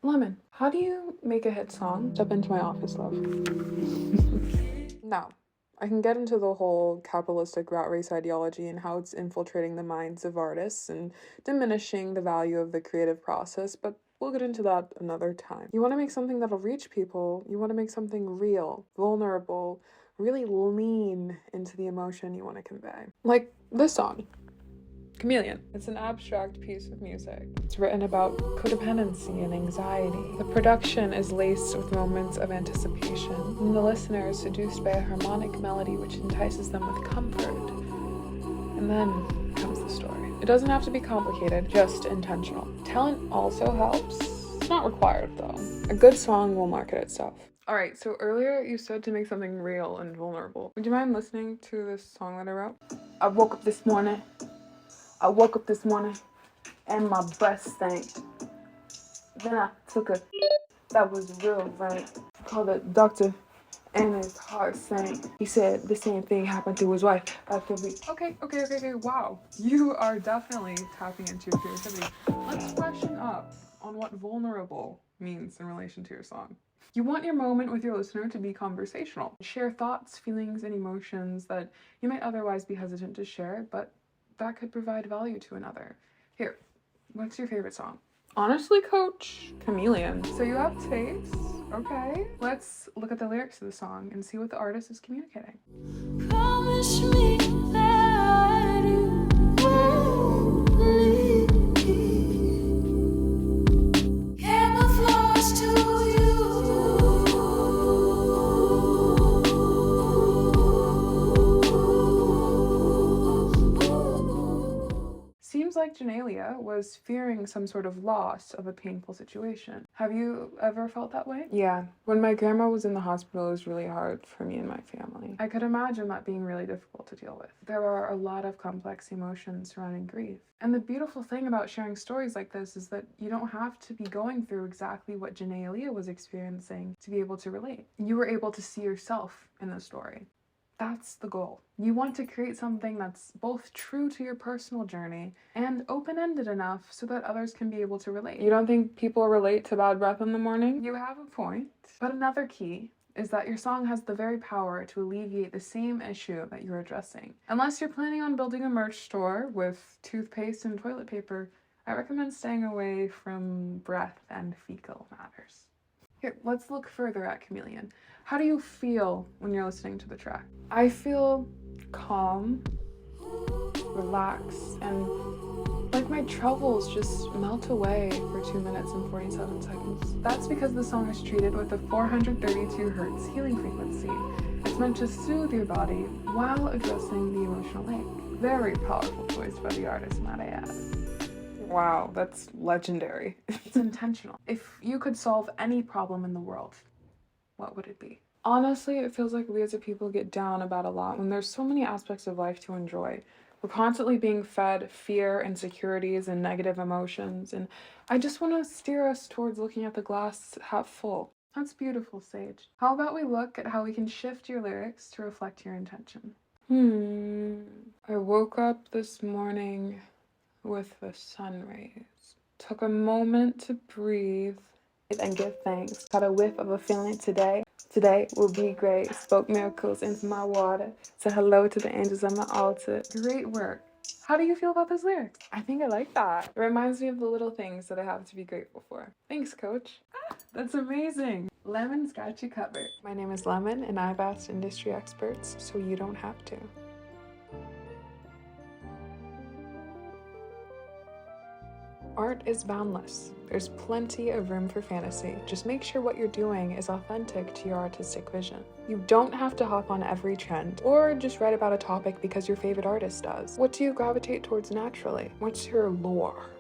Lemon, how do you make a hit song? Step into my office, love. Now, I can get into the whole capitalistic rat race ideology and how it's infiltrating the minds of artists and diminishing the value of the creative process, but we'll get into that another time. You want to make something that'll reach people, you want to make something real, vulnerable, really lean into the emotion you want to convey. Like this song. Chameleon. It's an abstract piece of music. It's written about codependency and anxiety. The production is laced with moments of anticipation, and the listener is seduced by a harmonic melody which entices them with comfort. And then comes the story. It doesn't have to be complicated, just intentional. Talent also helps. It's not required though. A good song will market itself. Alright, so earlier you said to make something real and vulnerable. Would you mind listening to this song that I wrote? I woke up this morning and my breath stank. Then I took a that was real rank. Called the doctor and his heart sank. He said the same thing happened to his wife after we. Okay. Wow. You are definitely tapping into your creativity. Let's freshen up on what vulnerable means in relation to your song. You want your moment with your listener to be conversational. Share thoughts, feelings, and emotions that you might otherwise be hesitant to share, but that could provide value to another. Here, what's your favorite song? Honestly, Coach, Chameleon. So you have taste, okay? Let's look at the lyrics of the song and see what the artist is communicating. Promise me that you won't leave. Camouflage to you. Seems like Janalia was fearing some sort of loss of a painful situation. Have you ever felt that way? Yeah. When my grandma was in the hospital, it was really hard for me and my family. I could imagine that being really difficult to deal with. There are a lot of complex emotions surrounding grief. And the beautiful thing about sharing stories like this is that you don't have to be going through exactly what Janalia was experiencing to be able to relate. You were able to see yourself in the story. That's the goal. You want to create something that's both true to your personal journey and open-ended enough so that others can be able to relate. You don't think people relate to bad breath in the morning? You have a point. But another key is that your song has the very power to alleviate the same issue that you're addressing. Unless you're planning on building a merch store with toothpaste and toilet paper, I recommend staying away from breath and fecal matters. Here, let's look further at Chameleon. How do you feel when you're listening to the track? I feel calm, relaxed, and like my troubles just melt away for 2 minutes and 47 seconds. That's because the song is treated with a 432 hertz healing frequency. It's meant to soothe your body while addressing the emotional ache. Very powerful choice by the artist, might I add. Wow, that's legendary. It's intentional. If you could solve any problem in the world, what would it be? Honestly, it feels like we as a people get down about a lot when there's so many aspects of life to enjoy. We're constantly being fed fear, insecurities, and negative emotions, and I just want to steer us towards looking at the glass half full. That's beautiful, Sage. How about we look at how we can shift your lyrics to reflect your intention? I woke up this morning with the sun rays. Took a moment to breathe and give thanks. Got a whiff of a feeling today. Today will be great. Spoke miracles into my water. Said hello to the angels on my altar. Great work. How do you feel about those lyrics? I think I like that. It reminds me of the little things that I have to be grateful for. Thanks, Coach. That's amazing. Lemon's got you covered. My name is Lemon, and I've asked industry experts, so you don't have to. Art is boundless. There's plenty of room for fantasy. Just make sure what you're doing is authentic to your artistic vision. You don't have to hop on every trend or just write about a topic because your favorite artist does. What do you gravitate towards naturally? What's your lore?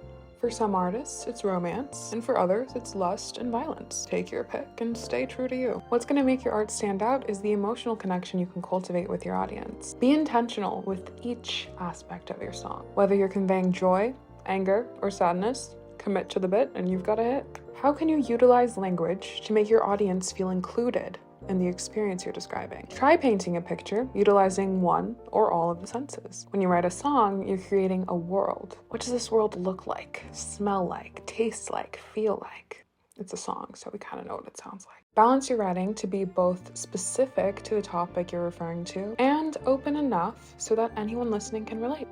For some artists, it's romance, and for others, it's lust and violence. Take your pick and stay true to you. What's going to make your art stand out is the emotional connection you can cultivate with your audience. Be intentional with each aspect of your song. Whether you're conveying joy, anger, or sadness, commit to the bit and you've got a hit. How can you utilize language to make your audience feel included in the experience you're describing? Try painting a picture utilizing one or all of the senses. When you write a song, you're creating a world. What does this world look like, smell like, taste like, feel like? It's a song, so we kind of know what it sounds like. Balance your writing to be both specific to the topic you're referring to and open enough so that anyone listening can relate.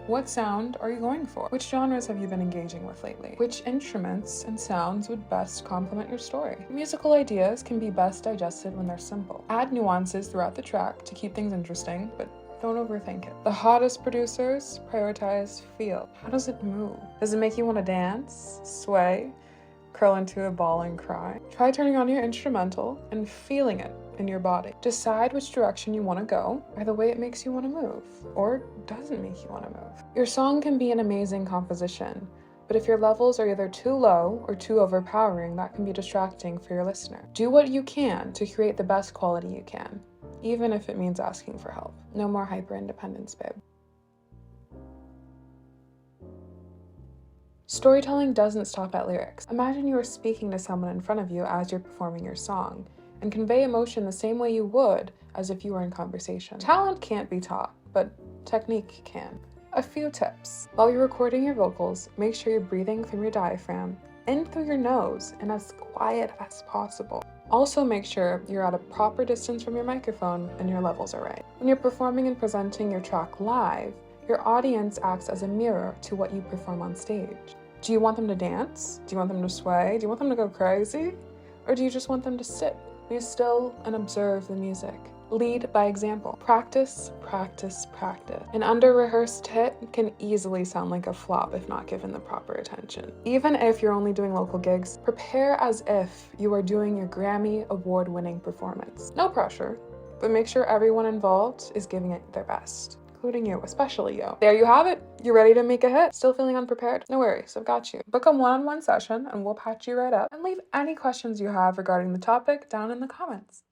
What sound are you going for? Which genres have you been engaging with lately? Which instruments and sounds would best complement your story? Musical ideas can be best digested when they're simple. Add nuances throughout the track to keep things interesting, but don't overthink it. The hottest producers prioritize feel. How does it move? Does it make you want to dance, sway, curl into a ball and cry? Try turning on your instrumental and feeling it in your body. Decide which direction you want to go by the way it makes you want to move, or doesn't make you want to move. Your song can be an amazing composition, but if your levels are either too low or too overpowering, that can be distracting for your listener. Do what you can to create the best quality you can, even if it means asking for help. No more hyper-independence, babe. Storytelling doesn't stop at lyrics. Imagine you are speaking to someone in front of you as you're performing your song, and convey emotion the same way you would as if you were in conversation. Talent can't be taught, but technique can. A few tips. While you're recording your vocals, make sure you're breathing from your diaphragm in through your nose and as quiet as possible. Also make sure you're at a proper distance from your microphone and your levels are right. When you're performing and presenting your track live, your audience acts as a mirror to what you perform on stage. Do you want them to dance? Do you want them to sway? Do you want them to go crazy? Or do you just want them to sit, be still, and observe the music? Lead by example. Practice, practice, practice. An under-rehearsed hit can easily sound like a flop if not given the proper attention. Even if you're only doing local gigs, prepare as if you are doing your Grammy award-winning performance. No pressure, but make sure everyone involved is giving it their best, including you, especially you. There you have it. You ready to make a hit? Still feeling unprepared? No worries, I've got you. Book a one-on-one session and we'll patch you right up. And leave any questions you have regarding the topic down in the comments.